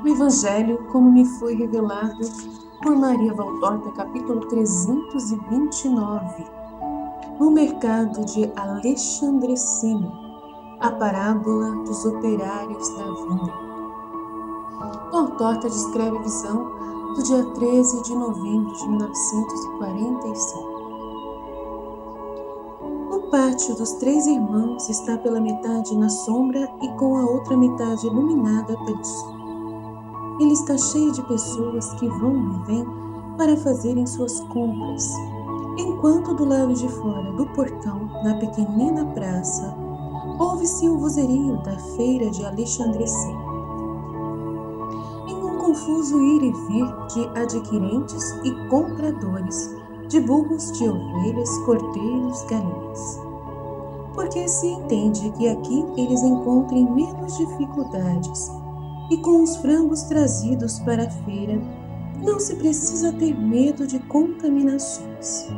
O Evangelho, como me foi revelado por Maria Valtorta, capítulo 329. No mercado de Alexandrecine, a parábola dos operários da vinha. Valtorta descreve a visão do dia 13 de novembro de 1945. O pátio dos três irmãos está pela metade na sombra e com a outra metade iluminada pelo sol. Ele está cheio de pessoas que vão e vêm para fazerem suas compras, enquanto do lado de fora do portão, na pequenina praça, ouve-se o vozerio da feira de Alexandrecine. Em um confuso ir e vir de adquirentes e compradores, de burros, de ovelhas, cordeiros, galinhas. Porque se entende que aqui eles encontrem menos dificuldades, e com os frangos trazidos para a feira, não se precisa ter medo de contaminações.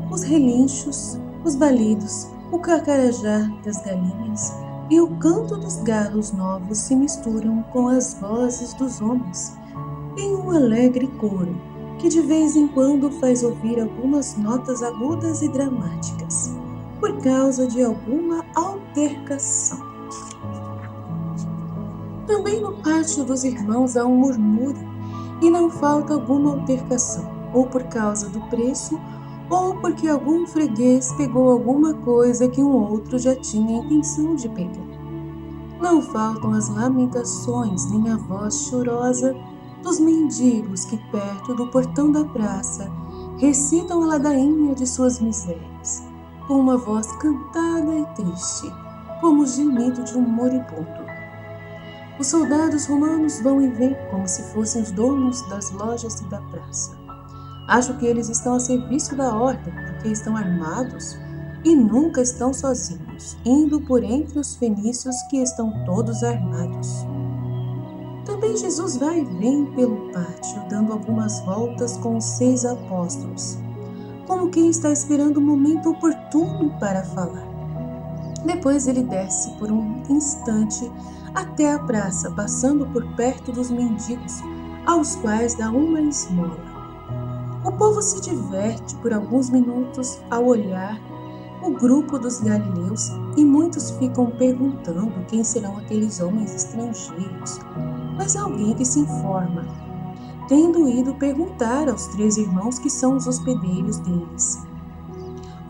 Os relinchos, os balidos, o cacarajar das galinhas e o canto dos galos novos se misturam com as vozes dos homens em um alegre coro que de vez em quando faz ouvir algumas notas agudas e dramáticas por causa de alguma altercação. Também no pátio dos irmãos há um murmúrio e não falta alguma altercação, ou por causa do preço, ou porque algum freguês pegou alguma coisa que um outro já tinha intenção de pegar. Não faltam as lamentações nem a voz chorosa dos mendigos que perto do portão da praça recitam a ladainha de suas misérias, com uma voz cantada e triste, como o gemido de um moribundo. Os soldados romanos vão e vêm como se fossem os donos das lojas e da praça. Acho que eles estão a serviço da ordem, porque estão armados e nunca estão sozinhos, indo por entre os fenícios que estão todos armados. Também Jesus vai e vem pelo pátio, dando algumas voltas com os 6 apóstolos, como quem está esperando o momento oportuno para falar. Depois ele desce por um instante até a praça, passando por perto dos mendigos, aos quais dá uma esmola. O povo se diverte por alguns minutos ao olhar o grupo dos galileus e muitos ficam perguntando quem serão aqueles homens estrangeiros. Mas alguém que se informa, tendo ido perguntar aos 3 irmãos que são os hospedeiros deles.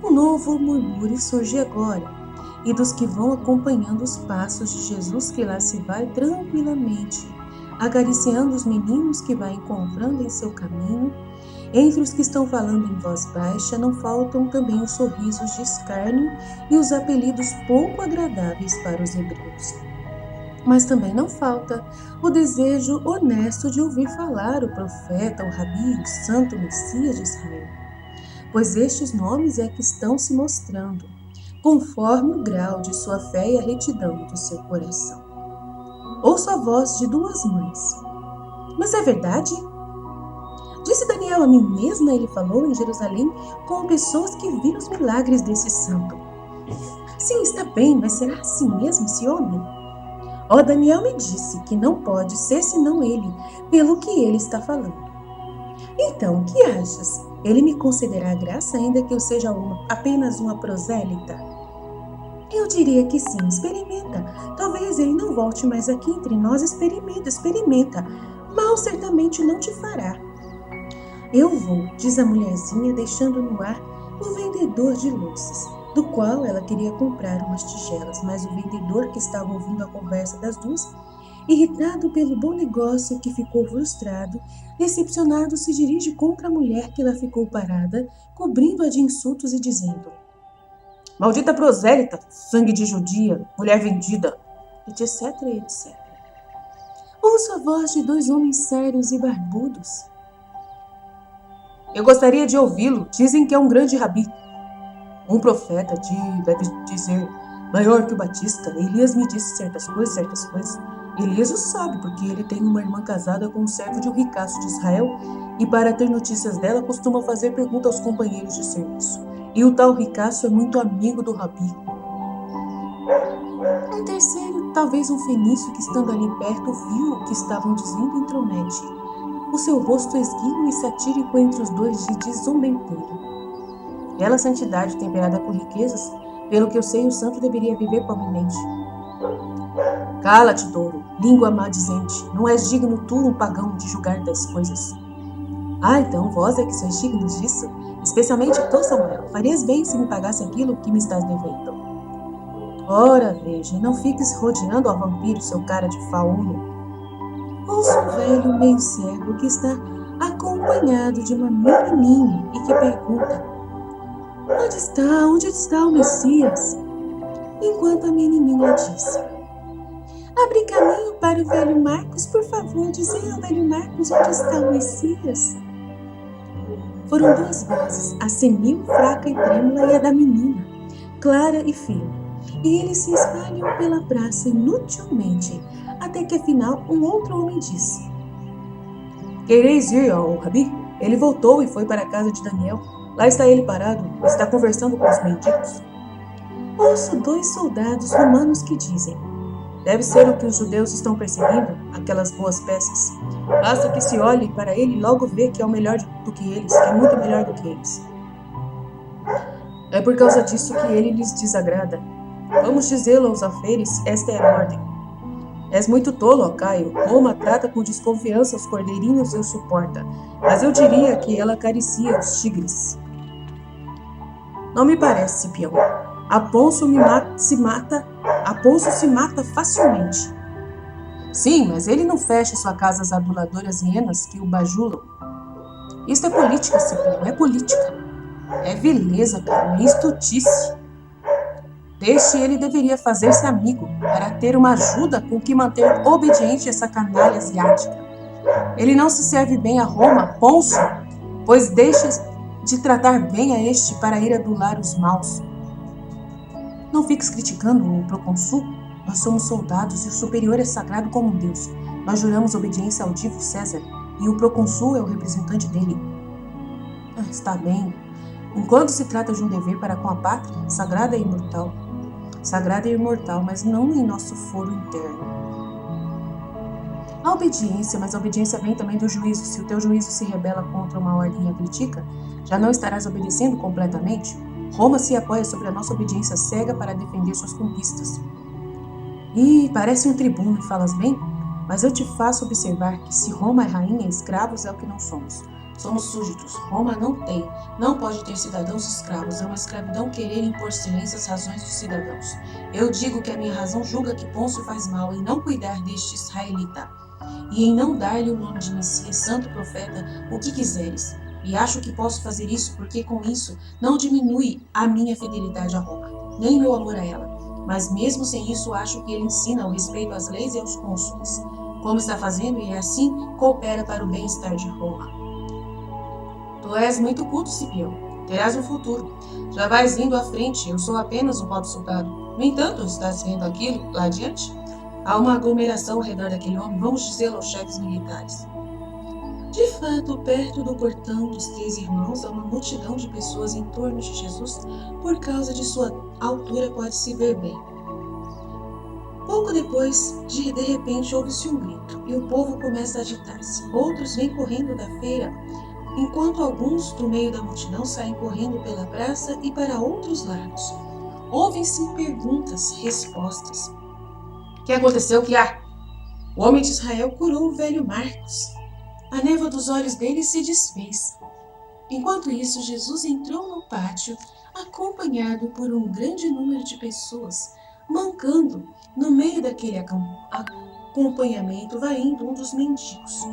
Um novo murmúrio surge agora, e dos que vão acompanhando os passos de Jesus que lá se vai tranquilamente, acariciando os meninos que vai encontrando em seu caminho. Entre os que estão falando em voz baixa, não faltam também os sorrisos de escárnio e os apelidos pouco agradáveis para os hebreus. Mas também não falta o desejo honesto de ouvir falar o profeta, o rabi, o santo Messias de Israel, pois estes nomes é que estão se mostrando, conforme o grau de sua fé e a retidão do seu coração. Ouço a voz de 2 mães. Mas é verdade? Disse Daniel a mim mesma, ele falou em Jerusalém com pessoas que viram os milagres desse santo. Sim, está bem, mas será assim mesmo esse homem? Daniel me disse que não pode ser senão ele, pelo que ele está falando. Então, o que achas? Ele me concederá a graça ainda que eu seja apenas uma prosélita? Eu diria que sim, experimenta. Talvez ele não volte mais aqui entre nós. Experimenta. Mal certamente não te fará. Eu vou, diz a mulherzinha, deixando no ar o vendedor de louças, do qual ela queria comprar umas tigelas, mas o vendedor, que estava ouvindo a conversa das duas, irritado pelo bom negócio que ficou frustrado, decepcionado, se dirige contra a mulher que lá ficou parada, cobrindo-a de insultos e dizendo: maldita prosélita, sangue de judia, mulher vendida, etc, etc. Ouço a voz de 2 homens sérios e barbudos. Eu gostaria de ouvi-lo. Dizem que é um grande rabi. Um profeta deve dizer, maior que o Batista. Elias me disse certas coisas. Elias o sabe, porque ele tem uma irmã casada com um servo de um ricaço de Israel, e para ter notícias dela costuma fazer pergunta aos companheiros de serviço. E o tal ricaço é muito amigo do rabi. Um terceiro talvez um fenício que, estando ali perto, viu o que estavam dizendo e intromete. O seu rosto esguio e satírico entre os dois de zombenteiro. Bela santidade temperada por riquezas, pelo que eu sei, o santo deveria viver pobremente. Cala-te, touro, língua maldizente, não és digno tu, um pagão, de julgar das coisas. Ah, então vós é que sois dignos disso? Especialmente tu, Samuel, farias bem se me pagasse aquilo que me estás devendo. Ora, veja, não fiques rodeando ao vampiro, seu cara de fauno. Ouço um velho meio cego que está acompanhado de uma menininha e que pergunta: Onde está o Messias? Enquanto a menininha diz: Abre caminho para o velho Marcos, por favor, dizei ao velho Marcos onde está o Messias. Foram duas vozes, a senil, fraca e trêmula, e a da menina, clara e firme. E eles se espalham pela praça inutilmente, até que afinal um outro homem diz: Quereis ir ao Rabi? Ele voltou e foi para a casa de Daniel. Lá está ele parado, está conversando com os mendigos. Ouço dois soldados romanos que dizem: Deve ser o que os judeus estão perseguindo, aquelas boas peças. Basta que se olhe para ele e logo vê que é o melhor do que eles, que é muito melhor do que eles. É por causa disso que ele lhes desagrada. Vamos dizê-lo aos alferes, esta é a ordem. És muito tolo, ó Caio. Roma trata com desconfiança os cordeirinhos e os suporta, mas eu diria que ela acaricia os tigres. Não me parece, Cipião. Aponso se mata facilmente. Sim, mas ele não fecha sua casa às aduladoras hienas que o bajulam. Isto é política, Cipião, é política. É vileza, cara, é estultice. Deste ele deveria fazer-se amigo, para ter uma ajuda com que manter obediente essa canalha asiática. Ele não se serve bem a Roma, Pôncio, pois deixa de tratar bem a este para ir adular os maus. Não fiques criticando o procônsul. Nós somos soldados e o superior é sagrado como um deus. Nós juramos obediência ao divo César e o procônsul é o representante dele. Está bem. Enquanto se trata de um dever para com a pátria, sagrada e imortal. Sagrada e imortal, mas não em nosso foro interno. A obediência, mas a obediência vem também do juízo. Se o teu juízo se rebela contra uma ordem e a critica, já não estarás obedecendo completamente? Roma se apoia sobre a nossa obediência cega para defender suas conquistas. E parece um tribuno e falas bem, mas eu te faço observar que se Roma é rainha, escravos é o que não somos. Somos súditos. Roma não pode ter cidadãos escravos. É uma escravidão querer impor silêncio às razões dos cidadãos. Eu digo que a minha razão julga que Pôncio faz mal em não cuidar deste israelita, e em não dar-lhe o nome de Messias, santo profeta, o que quiseres. E acho que posso fazer isso porque com isso não diminui a minha fidelidade a Roma, nem meu amor a ela. Mas mesmo sem isso acho que ele ensina o respeito às leis e aos cônsules, como está fazendo e assim coopera para o bem-estar de Roma. Tu és muito culto, Cipião. Terás um futuro. Já vais indo à frente, eu sou apenas um pobre soldado. No entanto, estás vendo aquilo lá adiante? Há uma aglomeração ao redor daquele homem, vamos dizê-lo aos chefes militares. De fato, perto do portão dos 3 irmãos, há uma multidão de pessoas em torno de Jesus. Por causa de sua altura, pode-se ver bem. Pouco depois, de repente, ouve-se um grito, e o povo começa a agitar-se. Outros vêm correndo da feira, enquanto alguns do meio da multidão saem correndo pela praça e para outros lados. Ouvem-se perguntas, respostas. O que aconteceu? O que há? O homem de Israel curou o velho Marcos. A névoa dos olhos dele se desfez. Enquanto isso, Jesus entrou no pátio, acompanhado por um grande número de pessoas. Mancando, no meio daquele acompanhamento, vai indo um dos mendigos.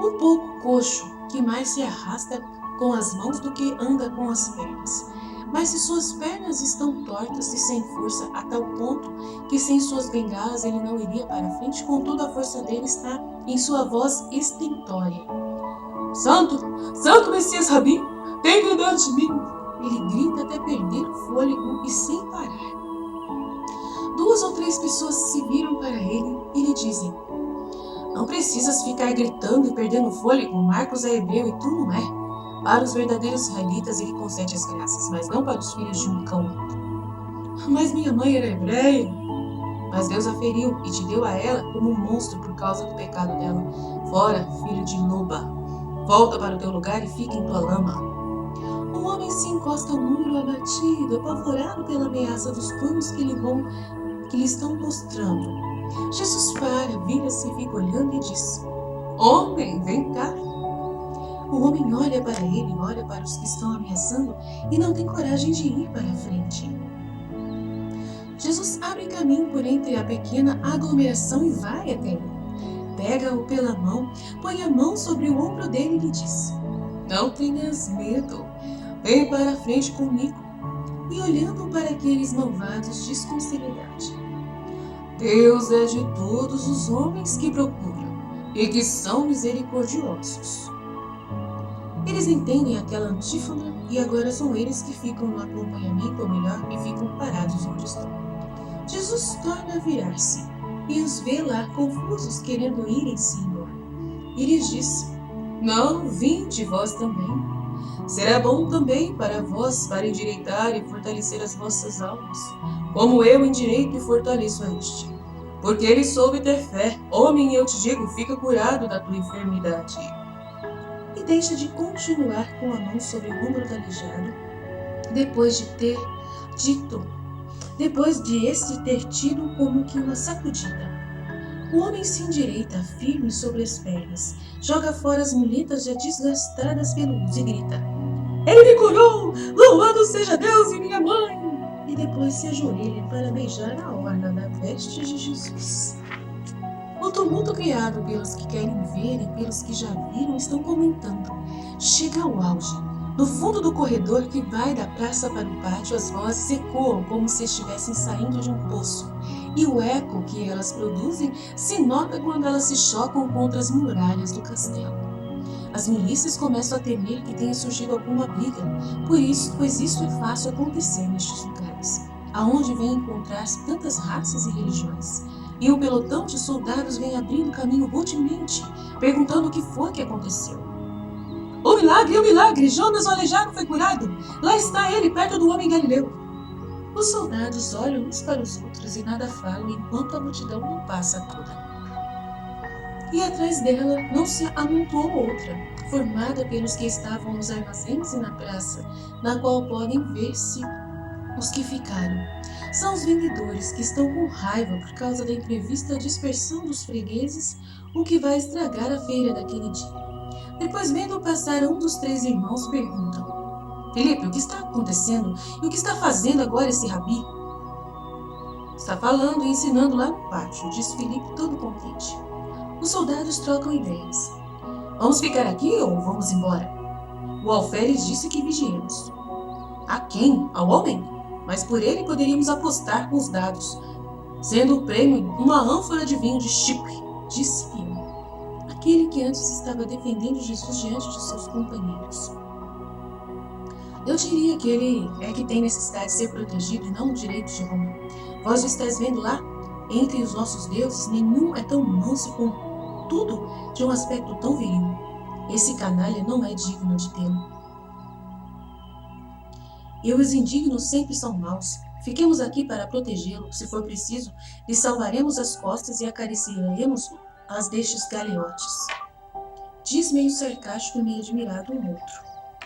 Um pouco coxo, que mais se arrasta com as mãos do que anda com as pernas. Mas se suas pernas estão tortas e sem força, a tal ponto que sem suas bengalas ele não iria para a frente, contudo a força dele está em sua voz estentória. Santo Messias Rabi, tem piedade de mim! Ele grita até perder o fôlego e sem parar. 2 ou 3 pessoas se viram para ele e lhe dizem: Não precisas ficar gritando e perdendo o fôlego, Marcos é hebreu e tu não é. Para os verdadeiros israelitas ele concede as graças, mas não para os filhos de um cão. Mas minha mãe era hebreia. Mas Deus a feriu e te deu a ela como um monstro por causa do pecado dela. Fora, filho de loba. Volta para o teu lugar e fica em tua lama. O homem se encosta ao muro abatido, apavorado pela ameaça dos planos que lhe estão mostrando. Jesus para, vira-se e fica olhando e diz: Homem, vem cá. O homem olha para ele, olha para os que estão ameaçando e não tem coragem de ir para a frente. Jesus abre caminho por entre a pequena aglomeração e vai até ele. Pega-o pela mão, põe a mão sobre o ombro dele e lhe diz: Não tenhas medo, vem para a frente comigo. E olhando para aqueles malvados, diz com seriedade: Deus é de todos os homens que procuram e que são misericordiosos. Eles entendem aquela antífona e agora são eles que ficam no acompanhamento, ou melhor, e ficam parados onde estão. Jesus torna a virar-se e os vê lá confusos, querendo ir-se embora. E lhes diz: Não, vinde vós também. Será bom também para vós para endireitar e fortalecer as vossas almas, como eu endireito e fortaleço a este. Porque ele soube ter fé. Homem, eu te digo, fica curado da tua enfermidade. E deixa de continuar com a mão sobre o ombro do aleijado, depois de este ter tido como que uma sacudida. O homem se endireita, firme sobre as pernas, joga fora as muletas já desgastadas pelo uso e grita: Ele me curou! Louvado seja Deus e minha mãe! E depois se ajoelha para beijar a orla da veste de Jesus. O tumulto criado pelos que querem ver e pelos que já viram estão comentando. Chega ao auge. No fundo do corredor que vai da praça para o pátio, as vozes ecoam como se estivessem saindo de um poço. E o eco que elas produzem se nota quando elas se chocam contra as muralhas do castelo. As milícias começam a temer que tenha surgido alguma briga, pois isso é fácil acontecer nestes lugares, aonde vem encontrar-se tantas raças e religiões. E o pelotão de soldados vem abrindo caminho rudemente, perguntando o que foi que aconteceu. O milagre! Jonas, o aleijado, foi curado! Lá está ele, perto do homem galileu! Os soldados olham uns para os outros e nada falam enquanto a multidão não passa toda. E atrás dela não se amontoou outra, formada pelos que estavam nos armazéns e na praça, na qual podem ver-se os que ficaram. São os vendedores que estão com raiva por causa da imprevista dispersão dos fregueses, o que vai estragar a feira daquele dia. Depois, vendo passar um dos 3 irmãos, perguntam: Filipe, o que está acontecendo? E o que está fazendo agora esse rabi? Está falando e ensinando lá no pátio, diz Filipe todo contente. Os soldados trocam ideias. Vamos ficar aqui ou vamos embora? O alferes disse que vigiemos. A quem? Ao homem? Mas por ele poderíamos apostar com os dados, sendo o prêmio uma ânfora de vinho de Chipre, disse eu, aquele que antes estava defendendo Jesus diante de seus companheiros. Eu diria que ele é que tem necessidade de ser protegido e não o direito de Roma. Vós estáis vendo lá, entre os nossos deuses, nenhum é tão manso e contudo de um aspecto tão viril. Esse canalha não é digno de tê-lo. E os indignos sempre são maus. Fiquemos aqui para protegê-lo. Se for preciso, lhe salvaremos as costas e acariciaremos as destes galeotes. Diz meio sarcástico e meio admirado um outro.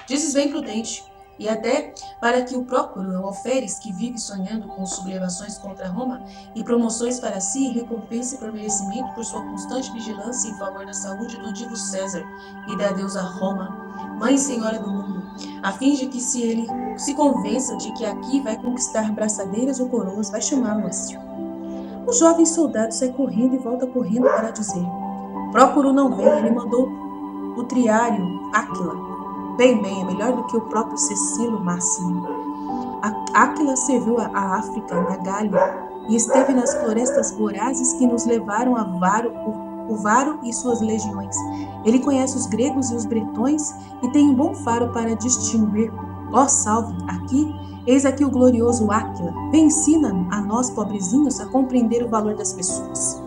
Dizes bem prudente. E até para que o próprio alferes, que vive sonhando com sublevações contra Roma e promoções para si, recompense por merecimento por sua constante vigilância em favor da saúde do divo César e da deusa Roma, Mãe e Senhora do mundo, a fim de que se ele se convença de que aqui vai conquistar braçadeiras ou coroas, vai chamá-lo a si. O jovem soldado sai correndo e volta correndo para dizer: Prócoro não vem, ele mandou o triário Áquila. Bem, é melhor do que o próprio Cecilo Máximo. Áquila serviu a África, na Gália, e esteve nas florestas vorazes que nos levaram o Varo e suas legiões. Ele conhece os gregos e os bretões e tem um bom faro para distinguir. Ó, salve, eis aqui o glorioso Áquila. Vem, ensina a nós, pobrezinhos, a compreender o valor das pessoas.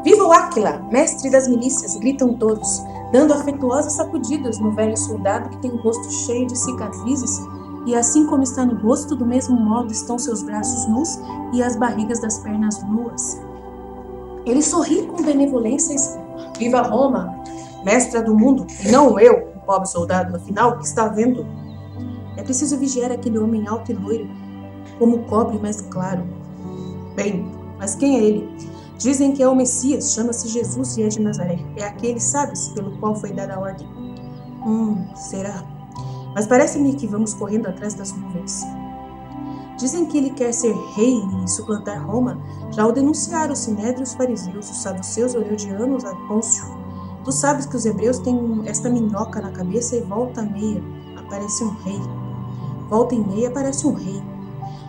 Viva o Áquila, mestre das milícias, gritam todos, dando afetuosas sacudidas no velho soldado que tem o rosto cheio de cicatrizes E assim como está no rosto, do mesmo modo estão seus braços nus e as barrigas das pernas nuas. Ele sorri com benevolência e exclama: Viva Roma, mestra do mundo, e não eu, o pobre soldado, afinal, o que está vendo? É preciso vigiar aquele homem alto e loiro, como o cobre mais claro. Bem, mas quem é ele? Dizem que é o Messias, chama-se Jesus e é de Nazaré. É aquele, sabes, pelo qual foi dada a ordem. Será? Mas parece-me que vamos correndo atrás das nuvens. Dizem que ele quer ser rei e suplantar Roma. Já o denunciaram os sinédrios, os fariseus, os saduceus, os herodianos, a Pôncio. Tu sabes que os hebreus têm esta minhoca na cabeça e volta e meia aparece um rei. Volta e meia aparece um rei.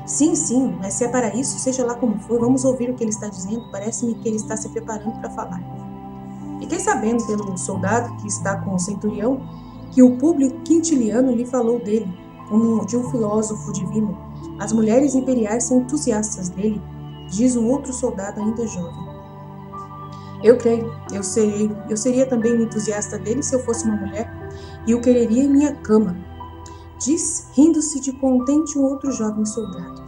Sim, mas se é para isso, seja lá como for, vamos ouvir o que ele está dizendo. Parece-me que ele está se preparando para falar. Fiquei sabendo pelo soldado que está com o centurião que o Públio Quintiliano lhe falou dele, como de um filósofo divino. As mulheres imperiais são entusiastas dele, diz um outro soldado ainda jovem. Eu creio, eu seria também um entusiasta dele se eu fosse uma mulher, e o quereria em minha cama, diz, rindo-se de contente, um outro jovem soldado.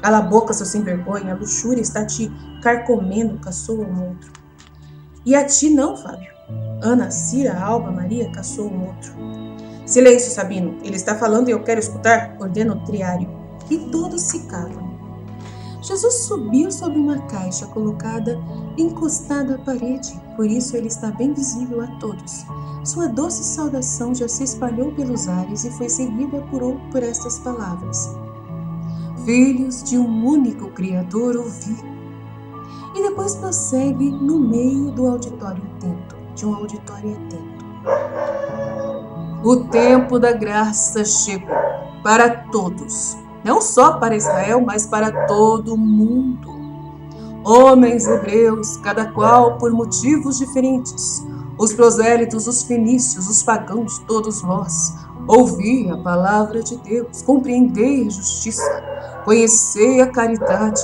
Cala a boca, seu sem vergonha, a luxúria está te carcomendo, caçou um outro. E a ti não, Fábio. Ana, Cira, Alba, Maria, caçou um outro. Silêncio, Sabino, ele está falando e eu quero escutar, ordena o triário. E todos se calam. Jesus subiu sobre uma caixa colocada encostada à parede, por isso ele está bem visível a todos. Sua doce saudação já se espalhou pelos ares e foi seguida por estas palavras. Filhos de um único Criador, ouvi. E depois prossegue no meio do auditório atento, de um auditório atento. O tempo da graça chegou para todos, não só para Israel, mas para todo o mundo. Homens hebreus, cada qual por motivos diferentes, os prosélitos, os fenícios, os pagãos, todos vós, ouvi a palavra de Deus, compreendei a justiça, conhecei a caridade.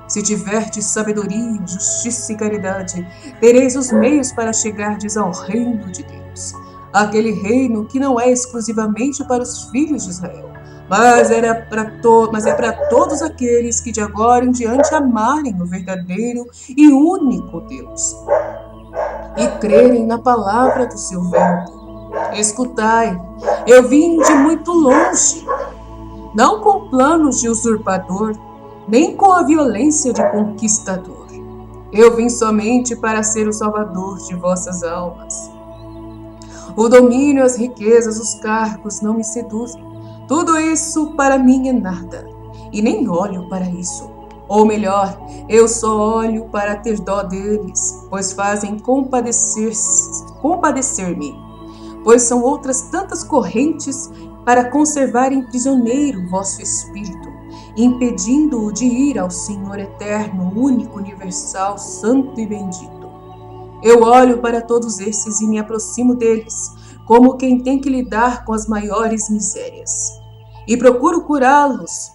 Se tiverdes sabedoria, justiça e caridade, tereis os meios para chegardes ao reino de Deus. Aquele reino que não é exclusivamente para os filhos de Israel, mas é para todos aqueles que de agora em diante amarem o verdadeiro e único Deus e crerem na palavra do seu verbo. Escutai, eu vim de muito longe, não com planos de usurpador, nem com a violência de conquistador. Eu vim somente para ser o salvador de vossas almas. O domínio, as riquezas, os cargos não me seduzem. Tudo isso para mim é nada, e nem olho para isso. Ou melhor, eu só olho para ter dó deles, pois fazem compadecer-me, pois são outras tantas correntes para conservarem prisioneiro vosso espírito, impedindo-o de ir ao Senhor eterno, único, universal, santo e bendito. Eu olho para todos esses e me aproximo deles, como quem tem que lidar com as maiores misérias, e procuro curá-los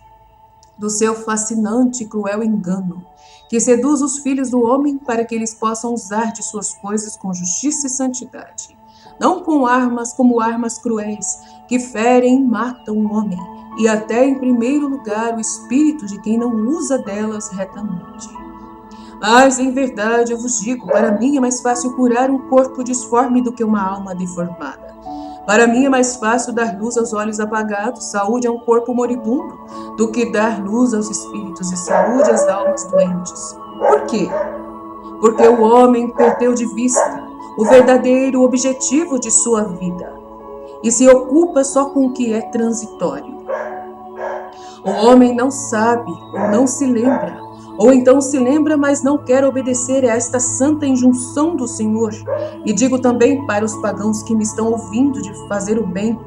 do seu fascinante e cruel engano, que seduz os filhos do homem para que eles possam usar de suas coisas com justiça e santidade, não com armas como armas cruéis, que ferem e matam o homem, e até em primeiro lugar o espírito de quem não usa delas retamente. Mas, em verdade, eu vos digo, para mim é mais fácil curar um corpo disforme do que uma alma deformada. Para mim é mais fácil dar luz aos olhos apagados, saúde a um corpo moribundo, do que dar luz aos espíritos e saúde às almas doentes. Por quê? Porque o homem perdeu de vista o verdadeiro objetivo de sua vida e se ocupa só com o que é transitório. O homem não sabe ou não se lembra, ou então se lembra, mas não quer obedecer a esta santa injunção do Senhor. E digo também para os pagãos que me estão ouvindo de fazer o bem,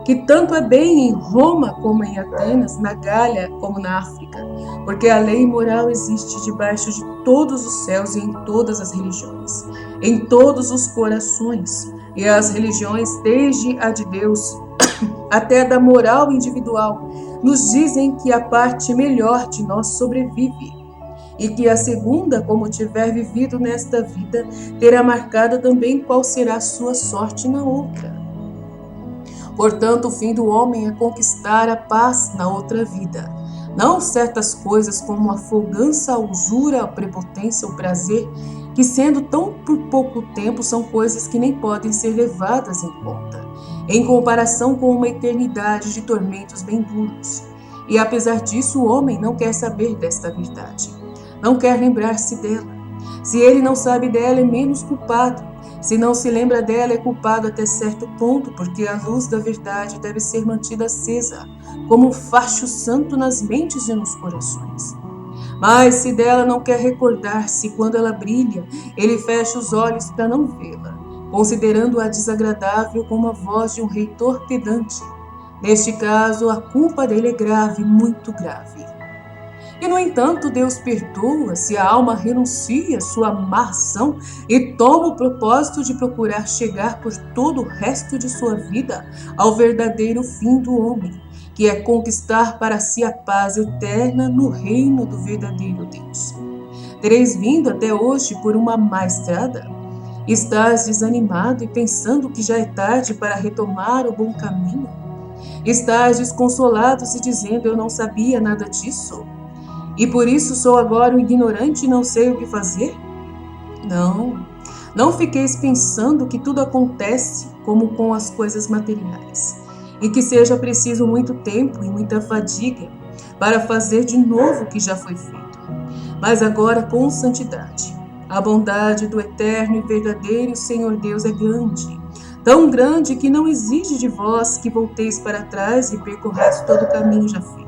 que tanto é bem em Roma como em Atenas, na Gália como na África, porque a lei moral existe debaixo de todos os céus e em todas as religiões, em todos os corações, e as religiões, desde a de Deus até a da moral individual, nos dizem que a parte melhor de nós sobrevive, e que a segunda, como tiver vivido nesta vida, terá marcada também qual será a sua sorte na outra. Portanto, o fim do homem é conquistar a paz na outra vida. Não certas coisas como a folgança, a usura, a prepotência, o prazer, que sendo tão por pouco tempo são coisas que nem podem ser levadas em conta, em comparação com uma eternidade de tormentos bem duros. E apesar disso, o homem não quer saber desta verdade, não quer lembrar-se dela. Se ele não sabe dela, é menos culpado. Se não se lembra dela, é culpado até certo ponto, porque a luz da verdade deve ser mantida acesa, como um facho santo nas mentes e nos corações. Mas se dela não quer recordar-se quando ela brilha, ele fecha os olhos para não vê-la, considerando-a desagradável como a voz de um reitor pedante. Neste caso, a culpa dele é grave, muito grave. E, no entanto, Deus perdoa se a alma renuncia à sua má ação e toma o propósito de procurar chegar por todo o resto de sua vida ao verdadeiro fim do homem, que é conquistar para si a paz eterna no reino do verdadeiro Deus. Tereis vindo até hoje por uma má estrada? Estás desanimado e pensando que já é tarde para retomar o bom caminho? Estás desconsolado e dizendo, eu não sabia nada disso? E por isso sou agora um ignorante e não sei o que fazer? Não fiqueis pensando que tudo acontece como com as coisas materiais, e que seja preciso muito tempo e muita fadiga para fazer de novo o que já foi feito, mas agora com santidade. A bondade do eterno e verdadeiro Senhor Deus é grande, tão grande que não exige de vós que volteis para trás e percorrais todo o caminho já feito,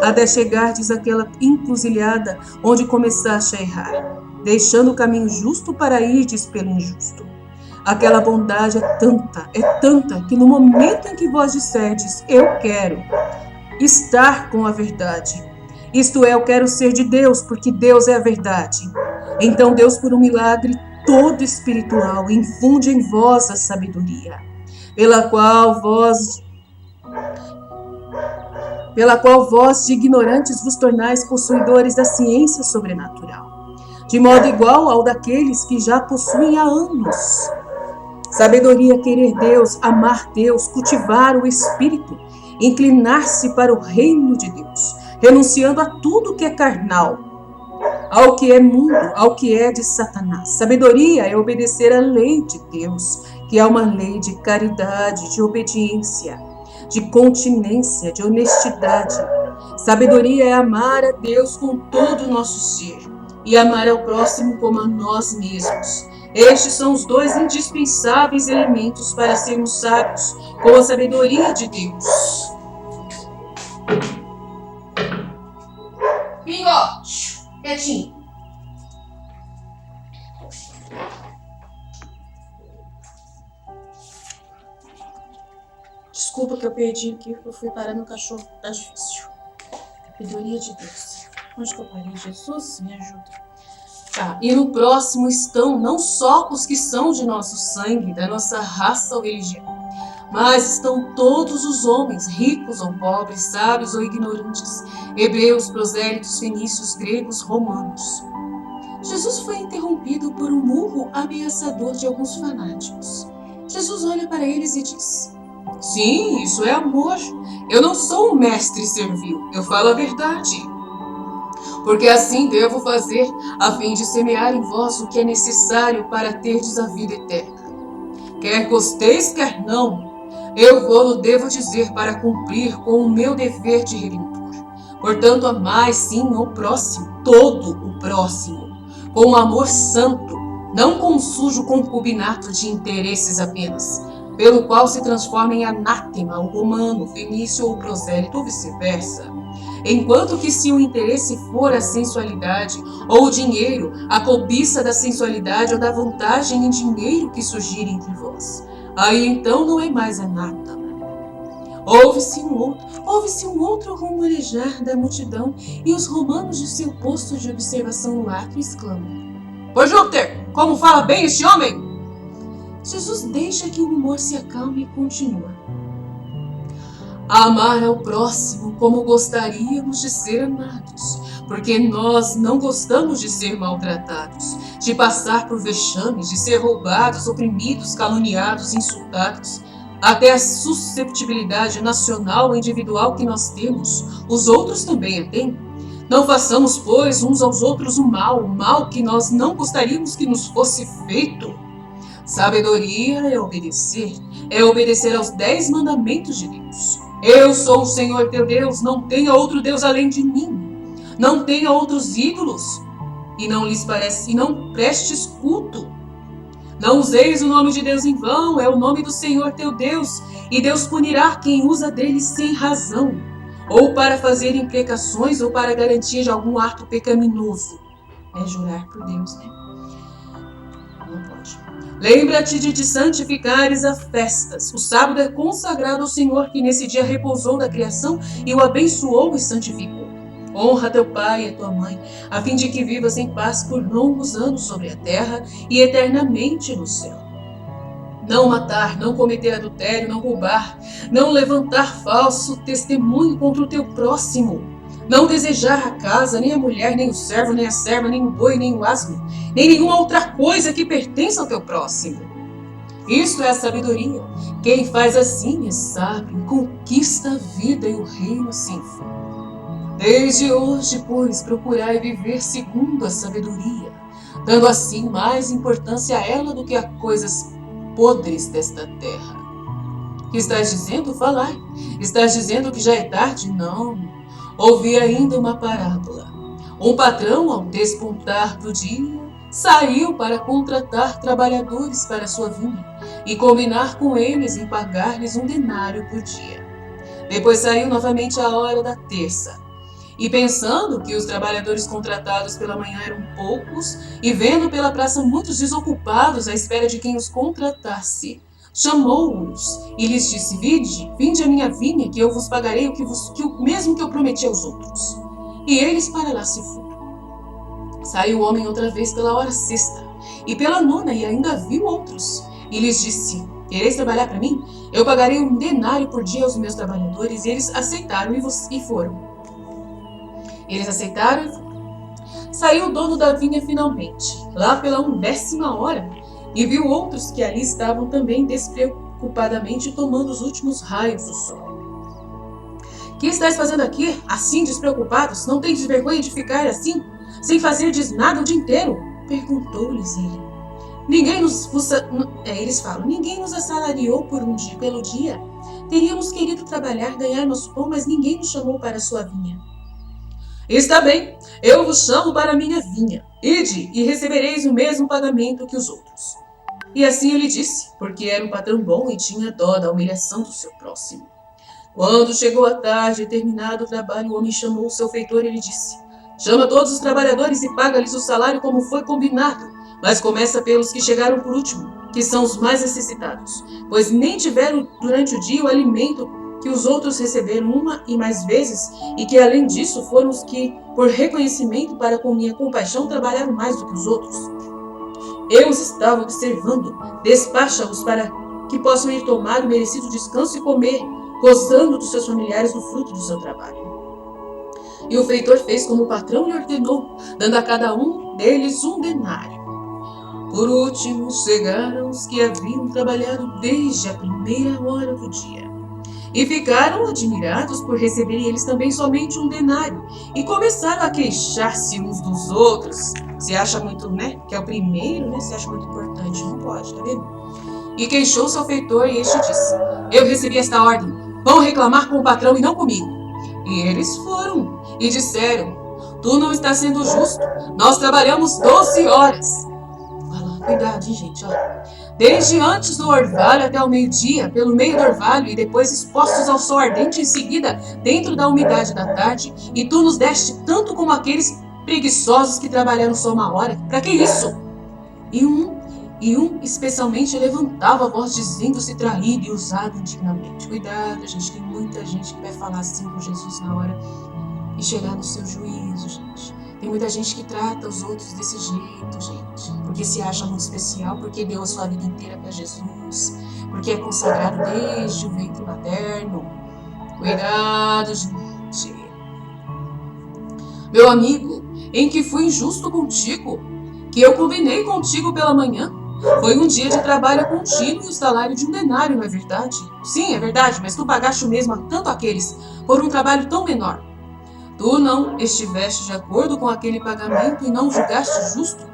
até chegardes àquela encruzilhada onde começaste a errar, deixando o caminho justo para irdes pelo injusto. Aquela bondade é tanta, que no momento em que vós disserdes, eu quero estar com a verdade, isto é, eu quero ser de Deus, porque Deus é a verdade, então Deus, por um milagre todo espiritual, infunde em vós a sabedoria, pela qual vós de ignorantes vos tornais possuidores da ciência sobrenatural, de modo igual ao daqueles que já possuem há anos. Sabedoria, querer Deus, amar Deus, cultivar o Espírito, inclinar-se para o reino de Deus, renunciando a tudo que é carnal, ao que é mundo, ao que é de Satanás. Sabedoria é obedecer à lei de Deus, que é uma lei de caridade, de obediência, de continência, de honestidade. Sabedoria é amar a Deus com todo o nosso ser e amar ao próximo como a nós mesmos. Estes são os dois indispensáveis elementos para sermos sábios com a sabedoria de Deus. Bingo! Quietinho. Desculpa que eu perdi aqui, eu fui parar no cachorro, tá difícil. Sabedoria de Deus. Onde que eu parei? Jesus, me ajuda. Tá, e no próximo estão não só os que são de nosso sangue, da nossa raça ou religião, mas estão todos os homens, ricos ou pobres, sábios ou ignorantes, hebreus, prosélitos, fenícios, gregos, romanos. Jesus foi interrompido por um murro ameaçador de alguns fanáticos. Jesus olha para eles e diz: sim, isso é amor. Eu não sou um mestre servil, eu falo a verdade. Porque assim devo fazer, a fim de semear em vós o que é necessário para terdes a vida eterna. Quer gosteis, quer não, eu vou-lo devo dizer para cumprir com o meu dever de redentor. Portanto, amai sim o próximo, todo o próximo, com um amor santo, não com um sujo concubinato de interesses apenas, pelo qual se transforma em anátema o romano, o fenício ou o prosélito, ou vice-versa. Enquanto que se o interesse for a sensualidade ou o dinheiro, a cobiça da sensualidade ou da vantagem em dinheiro que surgir entre vós, aí então não é mais anátema. Ouve-se um outro rumorejar da multidão, e os romanos de seu posto de observação no ato exclamam: Por Júpiter, como fala bem este homem! Jesus deixa que o rumor se acalme e continua: amar ao próximo como gostaríamos de ser amados, porque nós não gostamos de ser maltratados, de passar por vexames, de ser roubados, oprimidos, caluniados, insultados. Até a susceptibilidade nacional ou individual que nós temos, os outros também a têm. Não façamos, pois, uns aos outros o mal que nós não gostaríamos que nos fosse feito. Sabedoria é obedecer aos 10 mandamentos de Deus. Eu sou o Senhor teu Deus, não tenha outro Deus além de mim. Não tenha outros ídolos, e não prestes culto. Não useis o nome de Deus em vão, é o nome do Senhor teu Deus, e Deus punirá quem usa dele sem razão, ou para fazer imprecações, ou para garantia de algum ato pecaminoso. É jurar por Deus, né? Não pode. Lembra-te de te santificares a festas. O sábado é consagrado ao Senhor, que nesse dia repousou da criação e o abençoou e santificou. Honra teu pai e a tua mãe, a fim de que vivas em paz por longos anos sobre a terra e eternamente no céu. Não matar, não cometer adultério, não roubar, não levantar falso testemunho contra o teu próximo, não desejar a casa, nem a mulher, nem o servo, nem a serva, nem o boi, nem o asno, nem nenhuma outra coisa que pertença ao teu próximo. Isto é a sabedoria. Quem faz assim é sábio, conquista a vida e o reino sem fim. Desde hoje, pois, procurai viver segundo a sabedoria, dando assim mais importância a ela do que a coisas podres desta terra. Que estás dizendo? Falai. Estás dizendo que já é tarde? Não. Ouvi ainda uma parábola. Um patrão, ao despontar do dia, saiu para contratar trabalhadores para sua vinha e combinar com eles em pagar-lhes 1 denário por dia. Depois saiu novamente à hora da terça. E pensando que os trabalhadores contratados pela manhã eram poucos, e vendo pela praça muitos desocupados à espera de quem os contratasse, chamou-os e lhes disse: vinde à minha vinha, que eu vos pagarei o mesmo que eu prometi aos outros. E eles para lá se foram. Saiu o homem outra vez pela hora sexta, e pela nona, e ainda viu outros. E lhes disse: quereis trabalhar para mim? Eu pagarei 1 denário por dia aos meus trabalhadores. E eles aceitaram e foram. Eles aceitaram e foram. Saiu o dono da vinha finalmente, lá pela 10ª hora, e viu outros que ali estavam também despreocupadamente tomando os últimos raios do sol. Que estáis fazendo aqui, assim despreocupados? Não tendes vergonha de ficar assim, sem fazerdes nada o dia inteiro? Perguntou-lhes ele. Eles falam, ninguém nos assalariou pelo dia. Teríamos querido trabalhar, ganhar nosso pão, mas ninguém nos chamou para a sua vinha. Está bem, eu vos chamo para a minha vinha. Ide e recebereis o mesmo pagamento que os outros. E assim ele disse, porque era um patrão bom e tinha dó da humilhação do seu próximo. Quando chegou a tarde e terminado o trabalho, o homem chamou o seu feitor e lhe disse: chama todos os trabalhadores e paga-lhes o salário como foi combinado, mas começa pelos que chegaram por último, que são os mais necessitados, pois nem tiveram durante o dia o alimento que os outros receberam 1 e mais vezes, e que além disso foram os que, por reconhecimento para com minha compaixão, trabalharam mais do que os outros. Eu os estava observando, despacha-os para que possam ir tomar o merecido descanso e comer, gozando dos seus familiares do fruto do seu trabalho. E o feitor fez como o patrão lhe ordenou, dando a cada um deles 1 denário. Por último, chegaram os que haviam trabalhado desde a primeira hora do dia. E ficaram admirados por receberem eles também somente 1 denário. E começaram a queixar-se uns dos outros. Se acha muito, que é o primeiro, se acha muito importante. Não pode, tá vendo? E queixou-se ao feitor e este disse: eu recebi esta ordem. Vão reclamar com o patrão e não comigo. E eles foram e disseram: tu não está sendo justo. Nós trabalhamos 12 horas. Cuidado, hein, gente, Desde antes do orvalho até o meio-dia, pelo meio do orvalho e depois expostos ao sol ardente em seguida, dentro da umidade da tarde, e tu nos deste tanto como aqueles preguiçosos que trabalharam só 1 hora. Para que isso? E um especialmente levantava a voz dizendo-se traído e usado indignamente. Cuidado, gente, tem muita gente que vai falar assim com Jesus na hora e chegar no seu juízo, gente. Tem muita gente que trata os outros desse jeito, gente, porque se acha muito especial, porque deu a sua vida inteira para Jesus, porque é consagrado desde o ventre materno. Cuidado, gente. Meu amigo, em que fui injusto contigo, que eu combinei contigo pela manhã, Foi um dia de trabalho contínuo e o salário de um denário, não é verdade? Sim, é verdade, mas tu pagaste o mesmo a tanto aqueles por um trabalho tão menor. Tu não estiveste de acordo com aquele pagamento e não julgaste justo?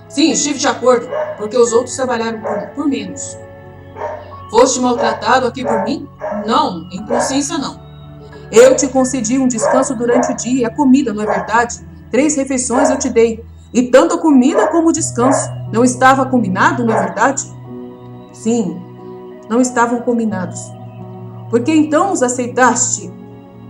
Sim, estive de acordo, porque os outros trabalharam por menos. Foste maltratado aqui por mim? Não, em consciência não. Eu te concedi um descanso durante o dia e a comida, não é verdade? 3 refeições eu te dei, e tanto a comida como o descanso. Não estava combinado, não é verdade? Sim, não estavam combinados. Por que então os aceitaste?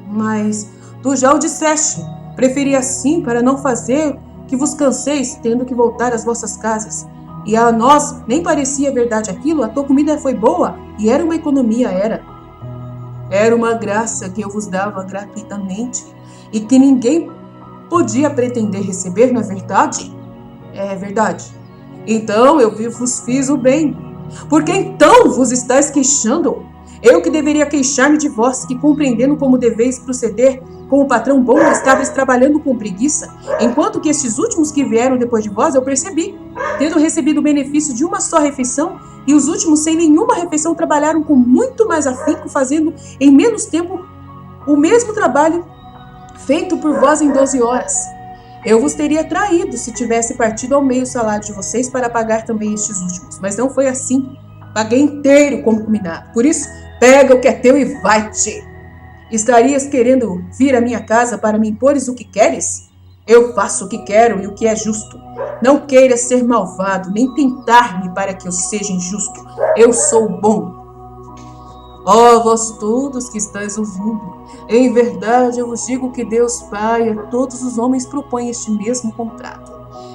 Mas tu já o disseste. Preferi assim para não fazer que vos canseis, tendo que voltar às vossas casas. E a nós nem parecia verdade aquilo, a tua comida foi boa, e era uma economia, era. Era uma graça que eu vos dava gratuitamente, e que ninguém podia pretender receber, não é verdade? É verdade. Então eu vos fiz o bem. Por que então vos estáis queixando? Eu que deveria queixar-me de vós, que compreendendo como deveis proceder com o patrão bom, estáveis trabalhando com preguiça, enquanto que estes últimos que vieram depois de vós, eu percebi, tendo recebido o benefício de uma só refeição, e os últimos sem nenhuma refeição trabalharam com muito mais afinco, fazendo em menos tempo o mesmo trabalho feito por vós em 12 horas. Eu vos teria traído se tivesse partido ao meio o salário de vocês para pagar também estes últimos, mas não foi assim. Paguei inteiro como combinado. Por isso, pega o que é teu e vai-te. Estarias querendo vir à minha casa para me impores o que queres? Eu faço o que quero e o que é justo. Não queiras ser malvado, nem tentar-me para que eu seja injusto. Eu sou bom. Ó, vós todos que estáis ouvindo, em verdade eu vos digo que Deus Pai a todos os homens propõe este mesmo contrato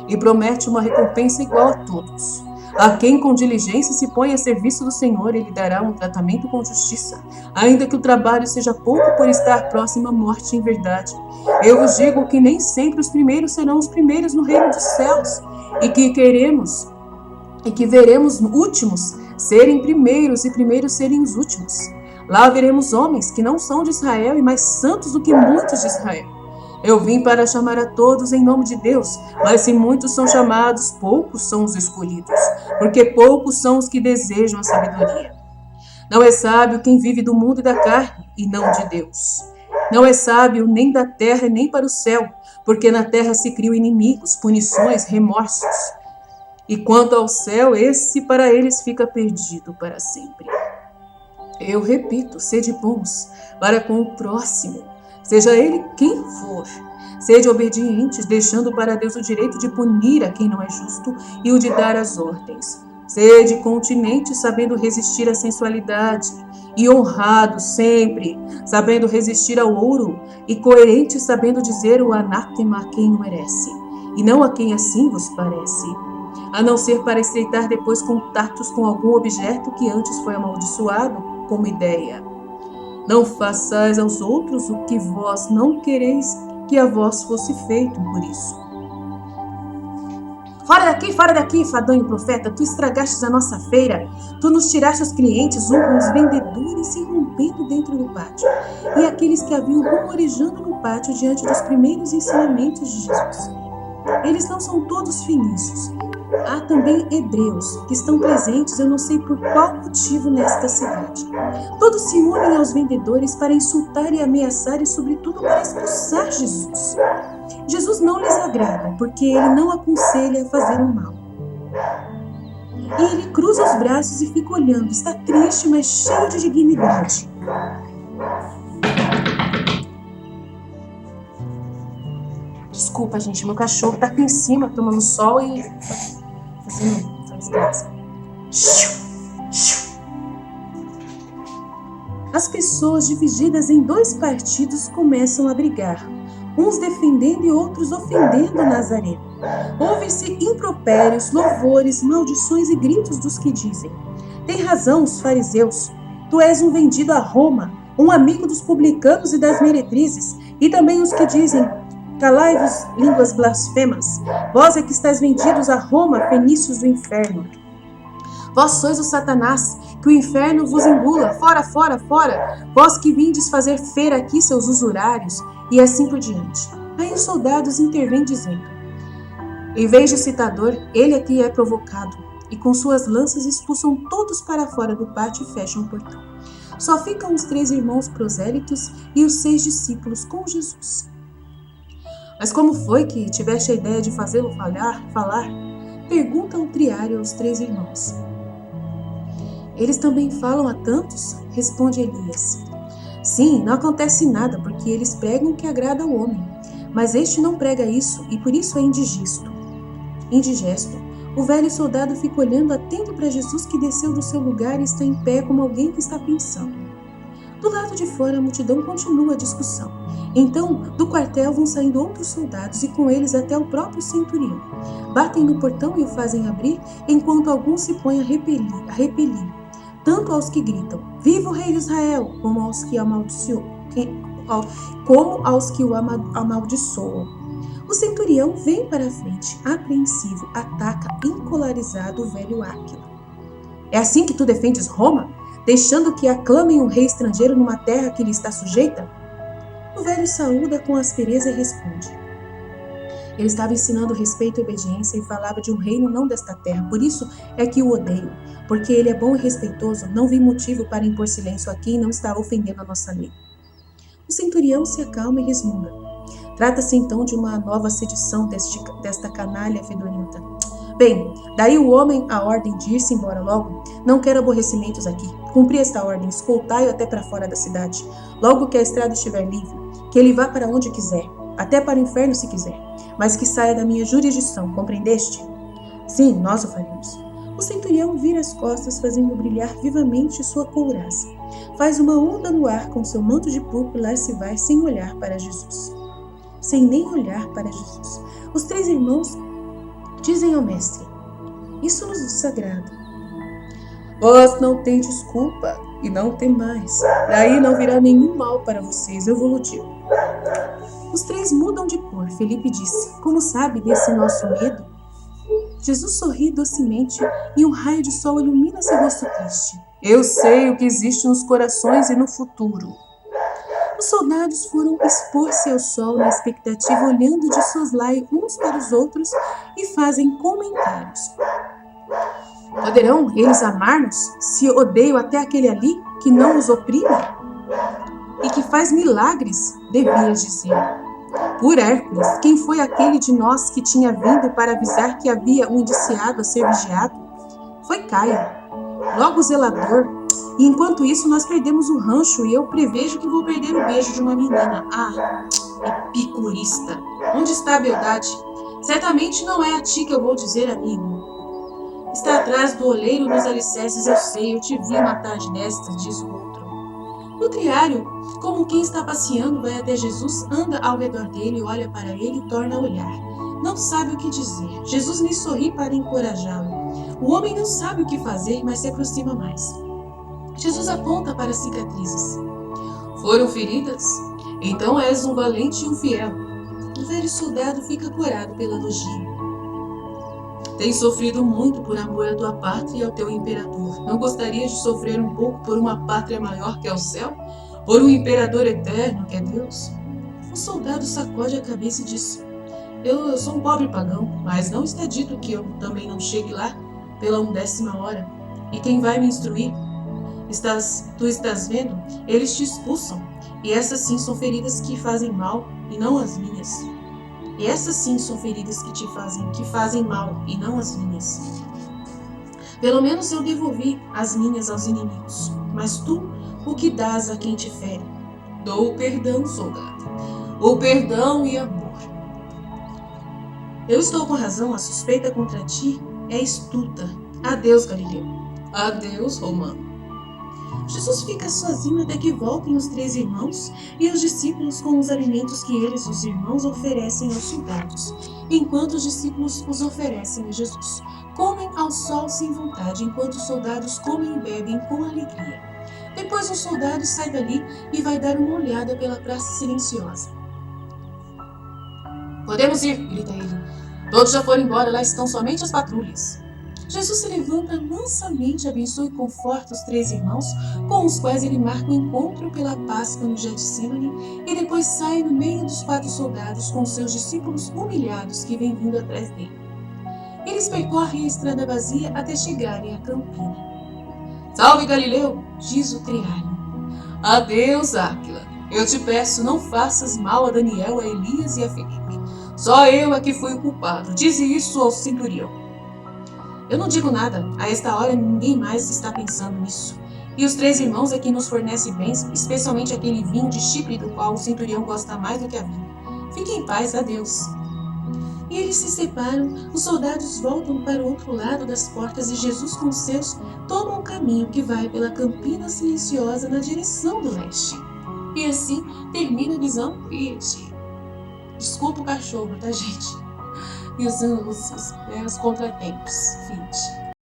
e promete uma recompensa igual a todos. A quem com diligência se põe a serviço do Senhor, ele dará um tratamento com justiça, ainda que o trabalho seja pouco por estar próximo à morte em verdade. Eu vos digo que nem sempre os primeiros serão os primeiros no reino dos céus, e que veremos últimos serem primeiros e primeiros serem os últimos. Lá veremos homens que não são de Israel e mais santos do que muitos de Israel. Eu vim para chamar a todos em nome de Deus, mas se muitos são chamados, poucos são os escolhidos, porque poucos são os que desejam a sabedoria. Não é sábio quem vive do mundo e da carne, e não de Deus. Não é sábio nem da terra nem para o céu, porque na terra se criam inimigos, punições, remorsos. E quanto ao céu, esse para eles fica perdido para sempre. Eu repito, sede bons para com o próximo, seja ele quem for. Sede obedientes, deixando para Deus o direito de punir a quem não é justo e o de dar as ordens. Sede continentes, sabendo resistir à sensualidade, e honrados sempre, sabendo resistir ao ouro, e coerentes, sabendo dizer o anátema a quem o merece, e não a quem assim vos parece, a não ser para estreitar depois contatos com algum objeto que antes foi amaldiçoado como ideia. Não façais aos outros o que vós não quereis que a vós fosse feito por isso. Fora daqui, fadonho profeta, tu estragastes a nossa feira, tu nos tiraste os clientes, os vendedores se rompendo dentro do pátio, e aqueles que haviam rumorejando no pátio diante dos primeiros ensinamentos de Jesus. Eles não são todos fenícios. Há também hebreus que estão presentes, eu não sei por qual motivo, nesta cidade. Todos se unem aos vendedores para insultar e ameaçar e, sobretudo, para expulsar Jesus. Jesus não lhes agrada, porque ele não aconselha a fazer o mal. E ele cruza os braços e fica olhando, está triste, mas cheio de dignidade. Desculpa, gente, meu cachorro tá aqui em cima tomando sol e fazendo desgraça. As pessoas divididas em 2 partidos começam a brigar, uns defendendo e outros ofendendo Nazareno. Ouve-se impropérios, louvores, maldições e gritos dos que dizem: tem razão os fariseus, tu és um vendido a Roma, um amigo dos publicanos e das meretrizes, e também os que dizem: calai-vos, línguas blasfemas, vós é que estáis vendidos a Roma, fenícios do inferno. Vós sois o Satanás, que o inferno vos engula, fora, fora, fora, vós que vindes fazer feira aqui, seus usurários, e assim por diante. Aí os soldados intervêm dizendo: em vez de citador, ele aqui é provocado, e com suas lanças expulsam todos para fora do pátio e fecham o portão. Só ficam os 3 irmãos prosélitos e os 6 discípulos com Jesus. Mas como foi que tiveste a ideia de fazê-lo falar? Pergunta o triário aos 3 irmãos. Eles também falam a tantos? Responde Elias. Sim, não acontece nada, porque eles pregam o que agrada ao homem. Mas este não prega isso, e por isso é indigesto. O velho soldado fica olhando atento para Jesus, que desceu do seu lugar e está em pé como alguém que está pensando. Do lado de fora, a multidão continua a discussão. Então, do quartel vão saindo outros soldados e com eles até o próprio centurião. Batem no portão e o fazem abrir, enquanto alguns se põem a repelir, tanto aos que gritam, viva o rei de Israel, como aos que o amaldiçoam. O centurião vem para a frente, apreensivo, ataca encolarizado o velho Áquila. É assim que tu defendes Roma, deixando que aclamem um rei estrangeiro numa terra que lhe está sujeita? O velho saúda com aspereza e responde. Ele estava ensinando respeito e obediência e falava de um reino não desta terra, por isso é que o odeio, porque ele é bom e respeitoso, não vi motivo para impor silêncio aqui e não estava ofendendo a nossa lei. O centurião se acalma e resmunga. Trata-se então de uma nova sedição desta canalha fedorenta. Bem, daí o homem a ordem de ir-se embora logo. Não quero aborrecimentos aqui. Cumpri esta ordem, escoltai-o até para fora da cidade. Logo que a estrada estiver livre, que ele vá para onde quiser, até para o inferno se quiser, mas que saia da minha jurisdição, compreendeste? Sim, nós o faremos. O centurião vira as costas, fazendo brilhar vivamente sua couraça. Faz uma onda no ar com seu manto de púrpura e se vai sem olhar para Jesus. Sem nem olhar para Jesus. Os 3 irmãos dizem ao mestre, isso nos desagrada. Vós não tendes culpa e não temais. Daí não virá nenhum mal para vocês, eu vou-lo digo. Os 3 mudam de cor. Felipe disse, como sabe desse nosso medo? Jesus sorri docemente e um raio de sol ilumina seu rosto triste. Eu sei o que existe nos corações e no futuro. Os soldados foram expor-se ao sol na expectativa, olhando de soslaio uns para os outros e fazem comentários. Poderão eles amar-nos se odeiam até aquele ali que não os oprime? E que faz milagres, devias dizer. Por Hércules, quem foi aquele de nós que tinha vindo para avisar que havia um indiciado a ser vigiado? Foi Caio, logo o zelador. E enquanto isso, nós perdemos o rancho e eu prevejo que vou perder o beijo de uma menina. Ah, epicurista! Onde está a beldade? Certamente não é a ti que eu vou dizer, amigo. Está atrás do oleiro nos alicerces, eu sei, eu te vi uma tarde destas, diz o outro. O triário, como quem está passeando, vai até Jesus, anda ao redor dele, olha para ele e torna a olhar. Não sabe o que dizer. Jesus lhe sorri para encorajá-lo. O homem não sabe o que fazer, mas se aproxima mais. Jesus aponta para as cicatrizes. Foram feridas? Então és um valente e um fiel. O velho soldado fica corado pelo elogio. Tens sofrido muito por amor à tua pátria e ao teu imperador. Não gostarias de sofrer um pouco por uma pátria maior que é o céu? Por um imperador eterno que é Deus? O soldado sacode a cabeça e diz, eu sou um pobre pagão, mas não está dito que eu também não chegue lá pela 1ª hora. E quem vai me instruir? Tu estás vendo? Eles te expulsam. E essas sim são feridas que fazem mal e não as minhas. E essas sim são feridas que fazem mal e não as minhas. Pelo menos eu devolvi as minhas aos inimigos. Mas tu, o que dás a quem te fere? Dou o perdão, soldado. O perdão e amor. Eu estou com razão, a suspeita contra ti é estulta. Adeus, Galileu. Adeus, Romano. Jesus fica sozinho até que voltem os 3 irmãos e os discípulos com os alimentos que eles, os irmãos, oferecem aos soldados, enquanto os discípulos os oferecem a Jesus. Comem ao sol sem vontade, enquanto os soldados comem e bebem com alegria. Depois um soldado sai dali e vai dar uma olhada pela praça silenciosa. Podemos ir, grita ele. Todos já foram embora, lá estão somente as patrulhas. Jesus se levanta mansamente, abençoa e conforta os 3 irmãos, com os quais ele marca o encontro pela Páscoa no Getsemane, e depois sai no meio dos 4 soldados com seus discípulos humilhados que vêm vindo atrás dele. Eles percorrem a estrada vazia até chegarem à campina. Salve, Galileu, diz o trialho. Adeus, Áquila. Eu te peço, não faças mal a Daniel, a Elias e a Felipe. Só eu é que fui o culpado. Dize isso ao centurião. Eu não digo nada. A esta hora ninguém mais está pensando nisso. E os 3 irmãos é quem nos fornece bens, especialmente aquele vinho de Chipre do qual o centurião gosta mais do que a vida. Fique em paz, adeus. E eles se separam, os soldados voltam para o outro lado das portas e Jesus com os seus toma um caminho que vai pela campina silenciosa na direção do leste. E assim termina a visão Fiat. Desculpa o cachorro, tá, gente? E os contratempos, Fiat.